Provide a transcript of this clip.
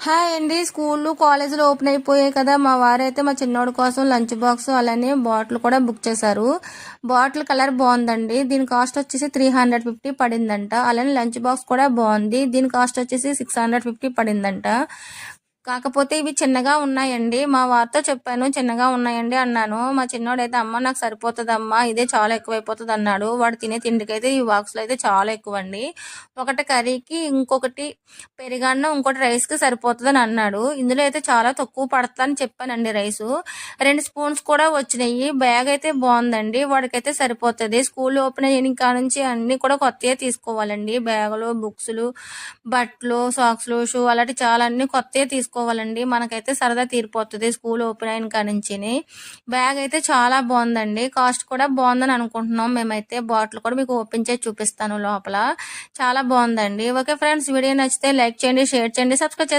Hi అండి. స్కూళ్ళు కాలేజీలు ఓపెన్ అయిపోయాయి కదా. మా వారైతే మా చిన్నోడి కోసం లంచ్ బాక్స్ అలానే బాటిల్ కూడా బుక్ చేశారు. బాటిల్ కలర్ బాగుందండి. దీని కాస్ట్ వచ్చేసి 350 పడిందంట. అలానే లంచ్ బాక్స్ కూడా బాగుంది. దీని కాస్ట్ వచ్చేసి 650 పడిందంట. కాకపోతే ఇవి చిన్నగా ఉన్నాయండి. మా వారితో చెప్పాను, చిన్నగా ఉన్నాయండి అన్నాను. మా చిన్నోడైతే అమ్మ నాకు సరిపోతుందమ్మా, ఇదే చాలా ఎక్కువైపోతుంది అన్నాడు. వాడు తినే తిండికైతే ఈ బాక్స్లో అయితే చాలా ఎక్కువ అండి. ఒకటి కర్రీకి, ఇంకొకటి పెరిగన్నం, ఇంకోటి రైస్కి సరిపోతుందని అన్నాడు. ఇందులో అయితే చాలా తక్కువ పడుతుందని చెప్పానండి రైసు. 2 స్పూన్స్ కూడా వచ్చినాయి. బ్యాగ్ అయితే బాగుందండి, వాడికైతే సరిపోతుంది. స్కూల్ ఓపెన్ అయిన కాడ నుంచి అన్ని కూడా కొత్తగా తీసుకోవాలండి. బ్యాగులు, బుక్స్లు, బట్టలు, సాక్స్లు, షూ అలాంటి చాలా అన్ని కొత్తగా తీసుకోవాలండి. మనకైతే సరదా తీరిపోతుంది స్కూల్ ఓపెన్ అయిన కాడ నుంచి. బ్యాగ్ అయితే చాలా బాగుందండి. కాస్ట్ కూడా బాగుందని అనుకుంటున్నాం మేమైతే. బాటిల్ కూడా మీకు ఓపెన్ చేసి చూపిస్తాను లోపల. చాలా బాగుందండి. ఓకే ఫ్రెండ్స్, వీడియో నచ్చితే లైక్ చేయండి, షేర్ చేయండి, సబ్స్క్రైబ్